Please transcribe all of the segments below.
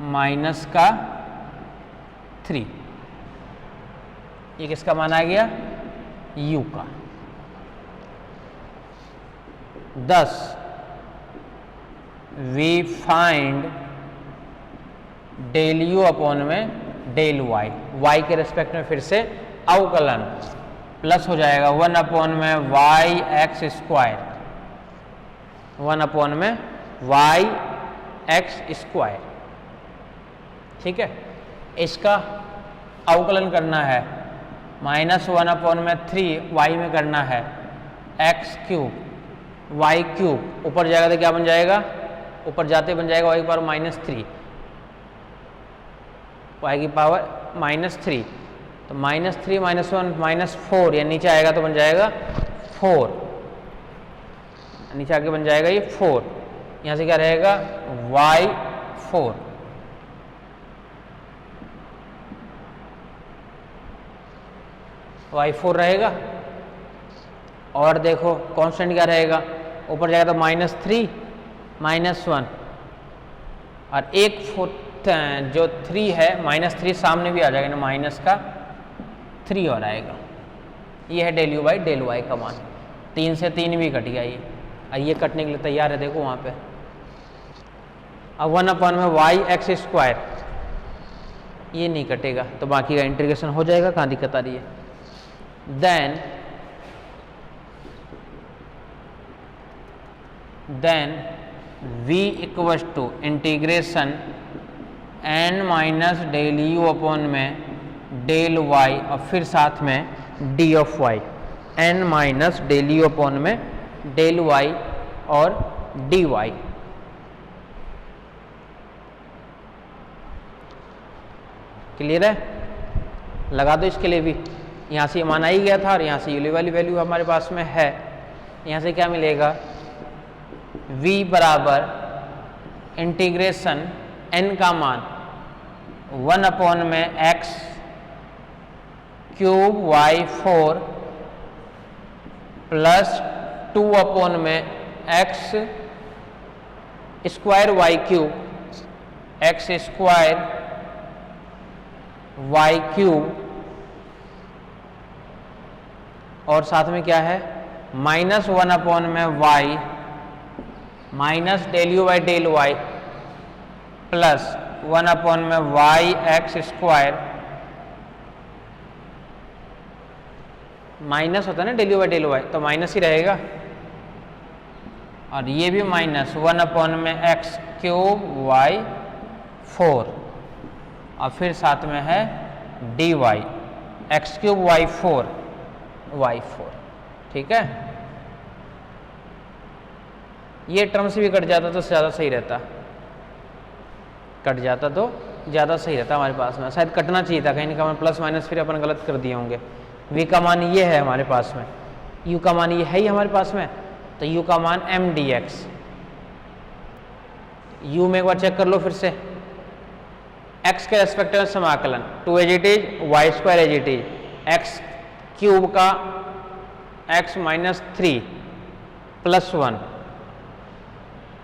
Minus का 3। ये किसका मान आ गया? u का। 10 we find del u upon में डेल y, y के रेस्पेक्ट में फिर से अवकलन, प्लस हो जाएगा 1 अपॉन में वाई एक्स स्क्वायर, 1 अपॉन में वाई एक्स स्क्वायर। ठीक है, इसका अवकलन करना है, माइनस 1 अपॉन में 3 वाई में करना है, एक्स क्यूब वाई क्यूब, ऊपर जाएगा तो क्या बन जाएगा? ऊपर जाते बन जाएगा वाई की पावर -3, वाई की पावर -3, तो -3 -1 -4, या नीचे आएगा तो बन जाएगा 4, नीचे आके बन जाएगा ये 4, यहाँ से क्या रहेगा? y4, y4 रहेगा। और देखो कांस्टेंट क्या रहेगा? ऊपर जाएगा तो -3 -1, और एक जो 3 है -3 सामने भी आ जाएगा ना, माइनस का 3 और आएगा। ये है del u by del y का मान। 3 से 3 भी कट गया ये, और ये कटने के लिए तैयार है, देखो वहाँ पे। अब 1 अपॉन में वाई एक्स स्क्वायर, ये नहीं कटेगा, तो बाकी का इंटीग्रेशन हो जाएगा, कहाँ दिक्कत आ रही है? Then v equals to integration n minus del u upon में डेल y, और फिर साथ में d of y, n minus del u upon में डेल y और dy। क्लियर है? लगा दो इसके लिए भी। यहाँ से मान आ ही गया था, और यहाँ से ये वाली वैल्यू हमारे पास में है। यहाँ से क्या मिलेगा? v बराबर इंटीग्रेशन n का मान 1 अपॉन में x cube y4 plus 2 upon में x square y cube, x square y cube, और साथ में क्या है? -1 अपॉन में y minus del u by del y plus 1 upon में वाई एक्स स्क्वायर, माइनस होता है ना del u by del y, तो माइनस ही रहेगा, और ये भी -1 अपॉन में एक्स क्यूब वाई 4, और फिर साथ में है d y, x cube y 4। ठीक है, ये टर्म से भी कट जाता तो ज़्यादा सही रहता, कट जाता तो ज़्यादा सही रहता हमारे पास में। शायद कटना चाहिए था, कहीं ना कहीं प्लस माइनस फिर अपन गलत कर दिए होंगे। v का मान ये है हमारे पास में, u का मान ये है ही हमारे पास में, तो u का मान mdx। u में एक बार चेक कर लो फिर से, x के रेस्पेक्ट में समाकलन 2 as it is, y square as it is, x cube का x -3 प्लस 1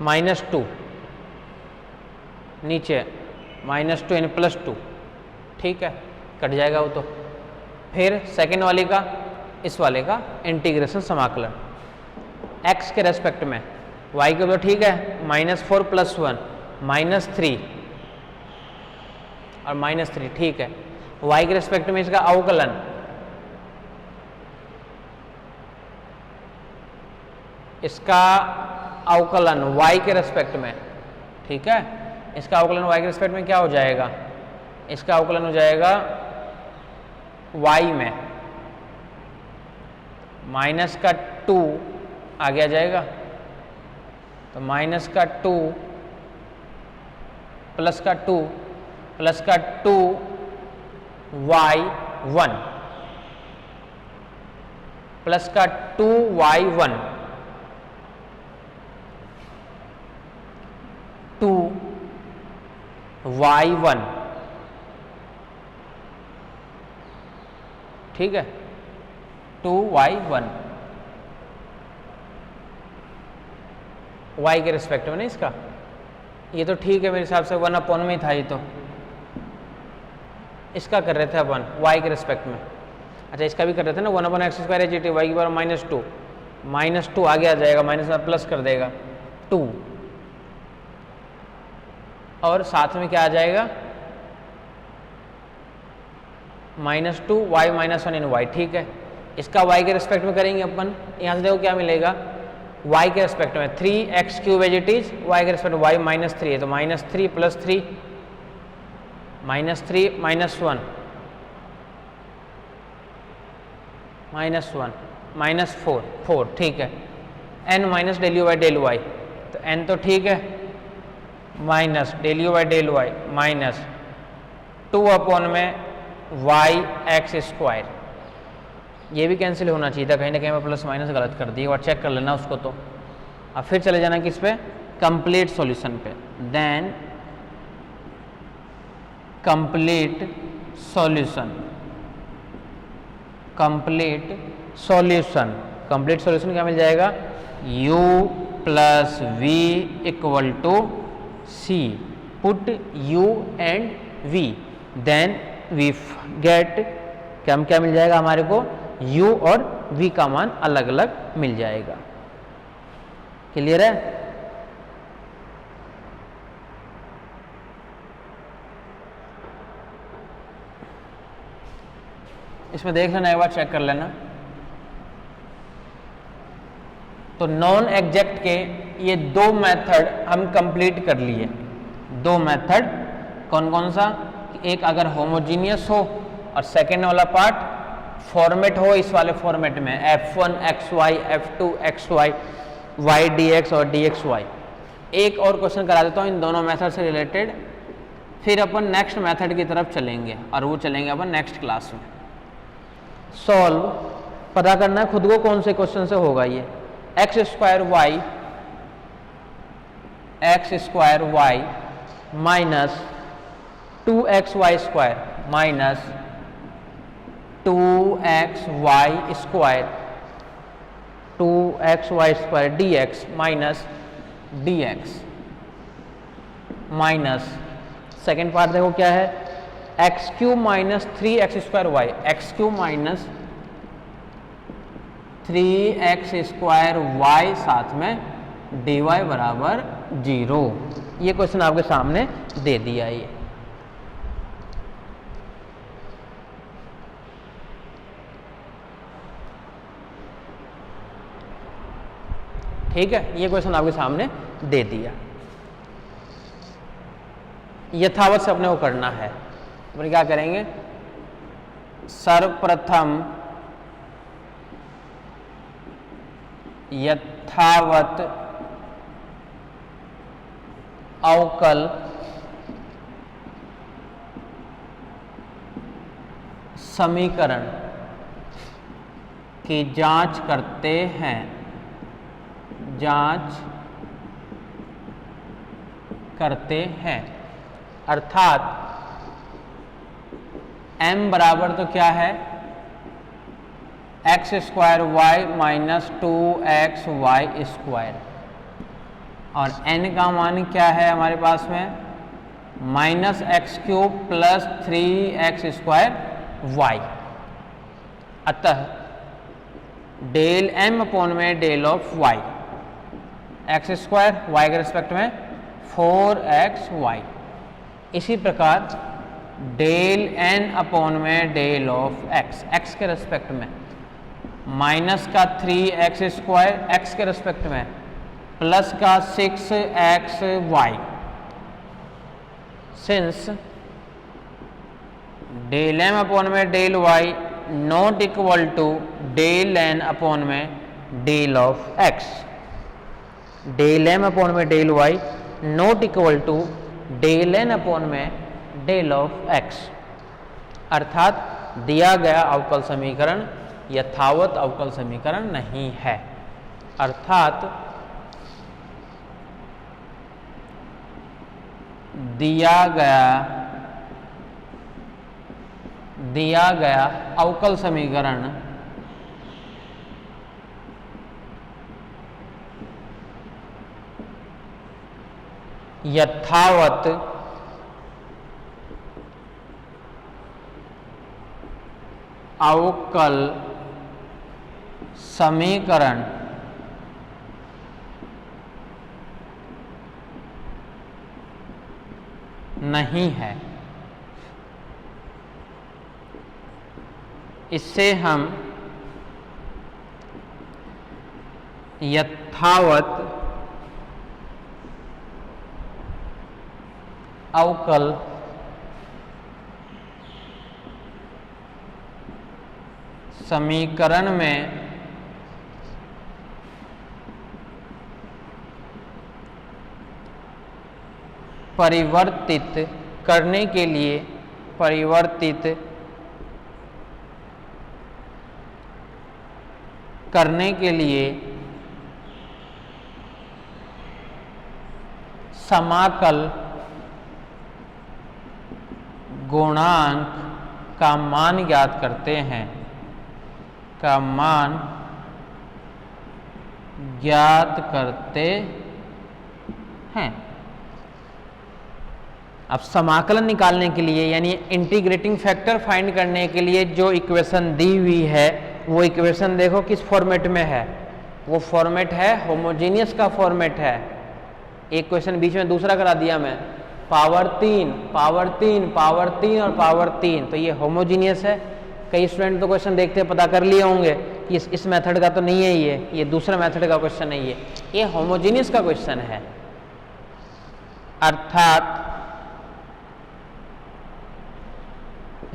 -2, नीचे -2 यानी +2। ठीक है, कट जाएगा वो तो। फिर सेकेंड वाले का, इस वाले का इंटीग्रेशन समाकलन x के रेस्पेक्ट में, y के तो ठीक है, -4 प्लस 1 -3 और -3, ठीक है। y के रेस्पेक्ट में इसका अवकलन, इसका अवकलन y के रेस्पेक्ट में, ठीक है, इसका अवकलन y के रेस्पेक्ट में क्या हो जाएगा? इसका अवकलन हो जाएगा y में माइनस का 2 आगे आ जाएगा, तो माइनस का 2 प्लस का 2 प्लस का 2y1 प्लस का 2y1 2y1, ठीक है, 2y1 y के रिस्पेक्ट में ना इसका, ये तो ठीक है मेरे हिसाब से, 1 में ही था ये तो। इसका कर रहे थे अपन y के रिस्पेक्ट में। अच्छा इसका भी कर रहे थे ना, 1/x² है GT y की पावर -2, -2 आगे आ जाएगा, माइनस में प्लस कर देगा 2, और साथ में क्या आ जाएगा -2 y -1 इन y, ठीक है। इसका y के रिस्पेक्ट में करेंगे अपन, यहाँ से देखो क्या मिलेगा, y के रिस्पेक्ट में 3x³ as it is, y के रिस्पेक्ट में y -3 है तो -3 + 3 -3 -1 -4, ठीक है। n minus del u by del y, तो n तो ठीक है, minus del u by del y minus 2 में y(x²), ये भी कैंसिल होना चाहिए था, कहीं ना कहीं मैं प्लस माइनस गलत कर दी, और चेक कर लेना उसको। तो अब फिर चले जाना किस पे, कंप्लीट सॉल्यूशन पे। Then complete solution, complete solution क्या मिल जाएगा, u + v = c, put u and v, then we get क्या मिल जाएगा हमारे को, u और v का मान अलग अलग मिल जाएगा। क्लियर है? इसमें देख लेना, एक बार चेक कर लेना। तो नॉन एग्जैक्ट के ये 2 मेथड हम कंप्लीट कर लिए। 2 मेथड कौन कौन सा, एक अगर होमोजीनियस हो और सेकेंड वाला पार्ट फॉर्मेट हो इस वाले फॉर्मेट में, f1xy f2xy y dx और dxy। एक और क्वेश्चन करा देता हूँ इन दोनों मेथड से रिलेटेड, फिर अपन नेक्स्ट मेथड की तरफ चलेंगे, और वो चलेंगे अपन नेक्स्ट क्लास में। सॉल्व पता करना है खुद को कौन से क्वेश्चन से होगा ये, x² y minus 2xy² minus 2xy² dx minus dx minus second part देखो क्या है, x³ minus 3x² x³ minus 3x² साथ में dy बराबर 0। ये क्वेश्चन आपके सामने दे दिया ये। ठीक है, ये क्वेश्चन आपके सामने दे दिया। यथावत से अपने को करना है। अपन क्या करेंगे, सर्वप्रथम यथावत अवकल समीकरण की जांच करते हैं, अर्थात m बराबर तो क्या है, x² माइनस 2xy², और n का मान क्या है हमारे पास में, -x³ + 3x²y। अतः डेल m अपॉन में del of y, x² y के रिस्पेक्ट में 4xy। इसी प्रकार डेल n अपॉन में डेल ऑफ x, x के रिस्पेक्ट में माइनस का 3x² x के रिस्पेक्ट में प्लस का 6xy। Since del m upon में del y not equal to del n upon में del of x, del m upon में del y not equal to del n upon में del of x, अर्थात दिया गया अवकल समीकरण यथावत अवकल समीकरण नहीं है। अर्थात दिया गया अवकल समीकरण यथावत अवकल समीकरण नहीं है। इससे हम यथावत अवकल समीकरण में परिवर्तित करने के लिए समाकल गुणांक का मान ज्ञात करते हैं, अब समाकलन निकालने के लिए यानी इंटीग्रेटिंग फैक्टर फाइंड करने के लिए जो इक्वेशन दी हुई है वो इक्वेशन देखो किस फॉर्मेट में है। वो फॉर्मेट है होमोजेनियस का फॉर्मेट है। एक क्वेश्चन बीच में दूसरा करा दिया मैं, पावर 3 पावर 3 पावर 3 और पावर 3, तो ये होमोजेनियस है। कई स्टूडेंट तो क्वेश्चन देखते पता कर लिए होंगे कि इस मेथड का तो नहीं है, ये दूसरा मेथड का क्वेश्चन है, ये होमोजेनियस का क्वेश्चन है। अर्थात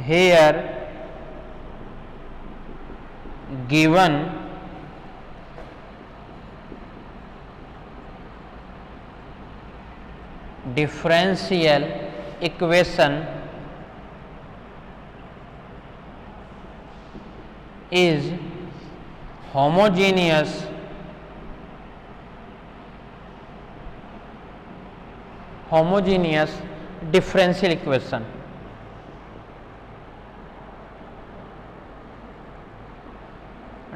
here given differential equation is homogeneous differential equation।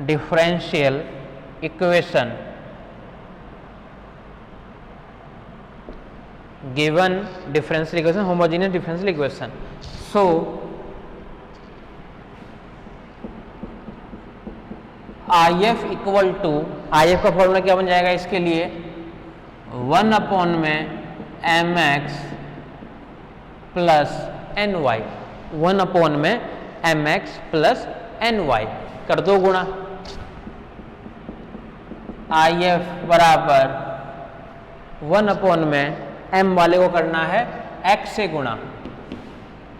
differential equation given differential equation homogeneous differential equation। so IF equal to, IF का फॉर्मूला क्या बन जाएगा इसके लिए, 1 अपॉन में mx प्लस ny, 1 अपॉन में mx प्लस ny कर दो गुणा। IF बराबर 1 अपॉन में m वाले को करना है x से गुणा,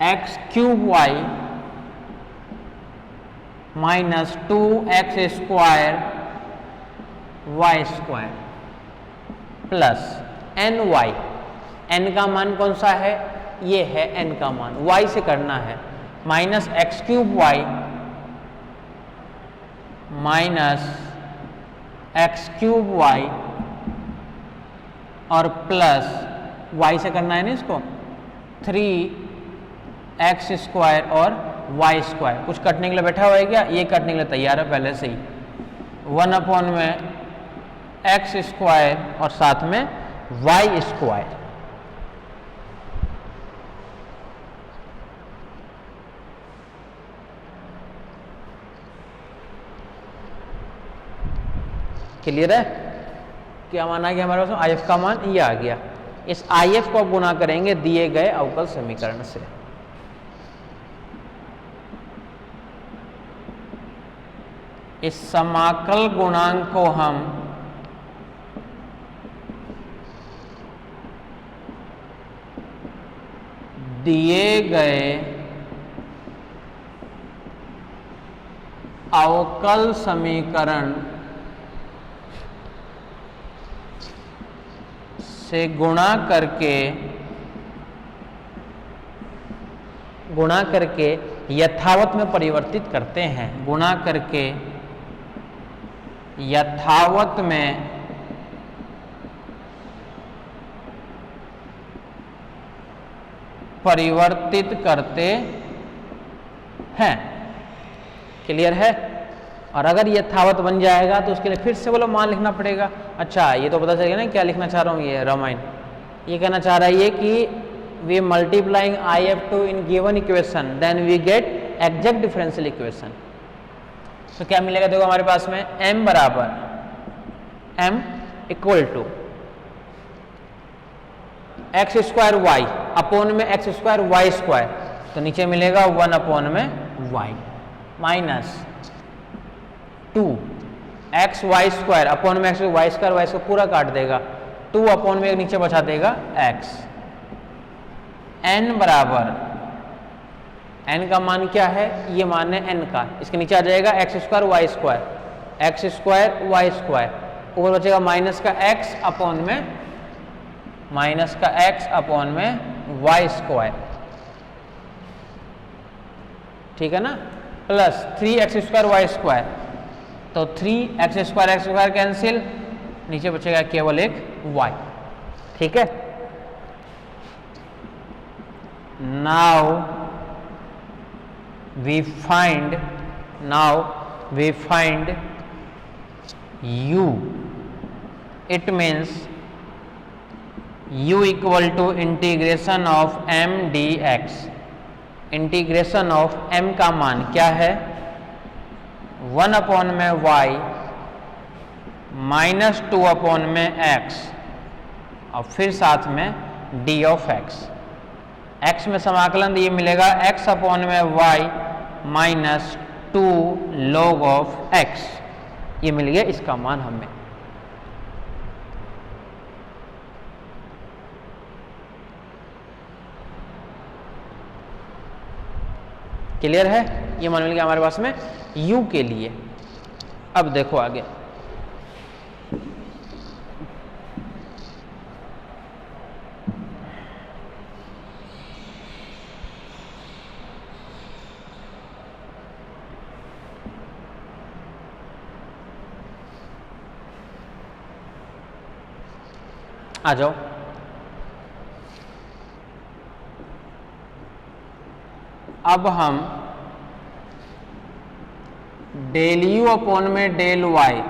x cube y minus 2x square y square plus ny। n का मान कौन सा है, ये है n का मान, y से करना है, minus x cube y minus x cube y और प्लस y से करना है ना इसको, 3x स्क्वायर और y स्क्वायर। कुछ कटने के लिए बैठा हुआ है क्या, ये कटने के लिए तैयार है पहले से ही। 1 अपॉन में x स्क्वायर और साथ में y स्क्वायर। क्लियर है, क्या मान आ गया हमारे पास, IF का मान ये आ गया। इस IF को गुणा करेंगे दिए गए अवकल समीकरण से। इस समाकल गुणांक को हम दिए गए अवकल समीकरण से गुणा करके यथावत में परिवर्तित करते हैं, गुणा करके यथावत में परिवर्तित करते हैं। क्लियर है, और अगर यथावत बन जाएगा तो उसके लिए फिर से बोलो मान लिखना पड़ेगा। अच्छा, ये तो पता चल गया ना क्या लिखना चाह रहा हूँ, ये रामायण ये कहना चाह रहा है ये कि we multiplying IF2 in given equation then we get exact differential equation. तो क्या मिलेगा देखो हमारे पास में m बराबर m equal to x square y upon में एक्स स्क्वायर वाई स्क्वायर, तो नीचे मिलेगा 1 अपोन में y minus 2 x y square upon में एक्स वाई स्क्वायर पूरा काट देगा, 2 अपोन में नीचे बचा देगा एक्स। n बराबर n का मान क्या है, ये मान है n का, इसके नीचे आ जाएगा x square y square, x square y square, ऊपर बचेगा माइनस का x अपोन में माइनस का x अपोन में वाई स्क्वायर, ठीक है ना, plus 3x square y square, तो 3x स्क्वायर कैंसिल, नीचे बचेगा केवल एक y, ठीक है। Now we find u, it means u equal to integration of m dx, integration of m का मान क्या है 1 अपोन में y माइनस 2 अपोन में x और फिर साथ में d ऑफ x, x में समाकलन ये मिलेगा x अपोन में y minus 2 log of x, ये मिल गया इसका मान हमें। क्लियर है, ये मान मिल गया हमारे पास में u के लिए। अब देखो आगे, आ जाओ। अब हम डेल यू अपोन में डेल वाई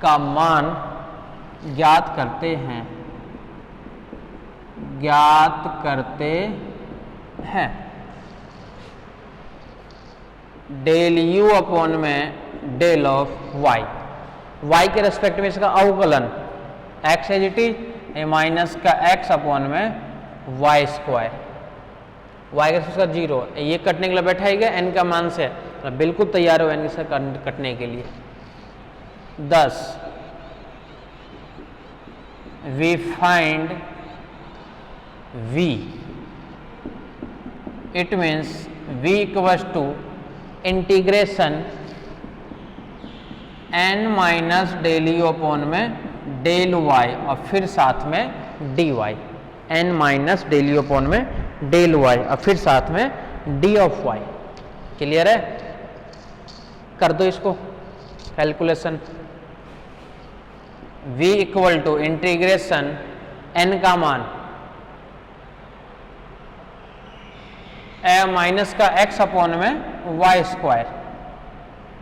का मान ज्ञात करते हैं, डेल यू अपोन में डेल ऑफ वाई, वाई के रेस्पेक्ट में इसका अवकलन x as it is minus का एक्स अपॉन में वाई स्क्वायर, वाई का उसका 0, ये कटने के लिए बैठा ही गया एन का मान से, मतलब बिल्कुल तैयार हो एन से कटने के लिए। 10 we find v, it means v equals to integration n minus del u upon में डेल y और फिर साथ में dy, n minus del u upon में डेल y और फिर साथ में d ऑफ y। क्लियर है, कर दो इसको calculation. v equal to integration n का मान माइनस का x अपॉन में y स्क्वायर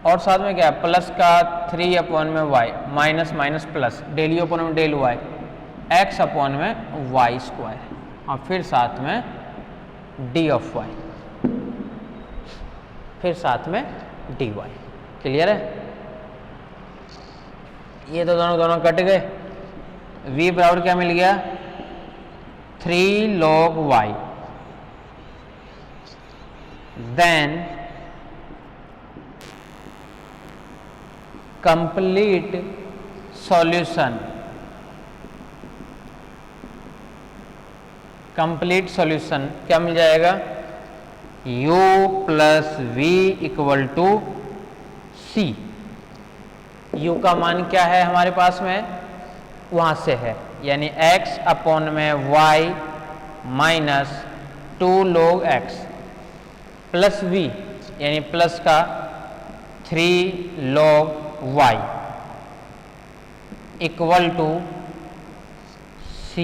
और साथ में क्या है प्लस का 3 अपॉन में y minus minus plus del u upon में डेल y x अपॉन में y स्क्वायर और फिर साथ में d ऑफ y, फिर साथ में dy। क्लियर है, ये तो दोनों कट गए। v बराबर क्या मिल गया 3 log y, then complete solution, क्या मिल जाएगा u plus v equal to c। u का मान क्या है हमारे पास में वहां से है, यानी x अपॉन में y minus 2 log x plus v यानी प्लस का 3 log y equal to c।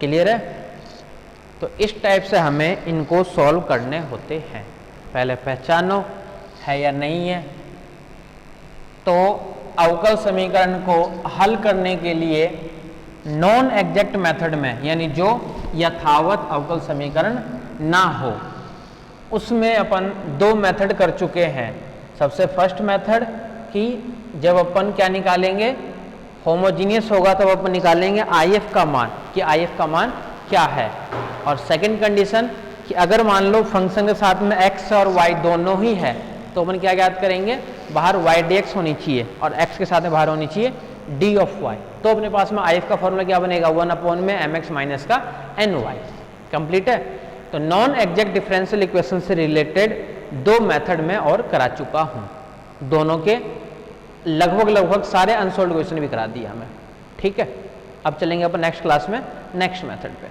Clear है? तो इस टाइप से हमें इनको सॉल्व करने होते हैं। पहले पहचानो है या नहीं है। तो अवकल समीकरण को हल करने के लिए नॉन एग्जैक्ट मेथड में, यानी जो यथावत अवकल समीकरण ना हो, उसमें अपन दो मेथड कर चुके हैं। सबसे फर्स्ट मेथड कि जब अपन क्या निकालेंगे, होमोजीनियस होगा तब अपन निकालेंगे IF का मान कि IF का मान क्या है। और सेकंड कंडीशन कि अगर मान लो फंक्शन के साथ में x और y दोनों ही है तो अपन क्या ज्ञात करेंगे, बाहर y dx होनी चाहिए और x के साथ में बाहर होनी चाहिए d ऑफ y। तो अपने पास में IF का फॉर्मूला क्या बनेगा, 1 में mx माइनस का ny। कंप्लीट है। तो नॉन एग्जैक्ट डिफरेंशियल इक्वेशन से रिलेटेड दो मेथड में और करा चुका हूँ। दोनों के लगभग सारे अनसॉल्व्ड क्वेश्चन भी करा दिया हमें। ठीक है, अब चलेंगे अपन नेक्स्ट क्लास में नेक्स्ट मेथड पे।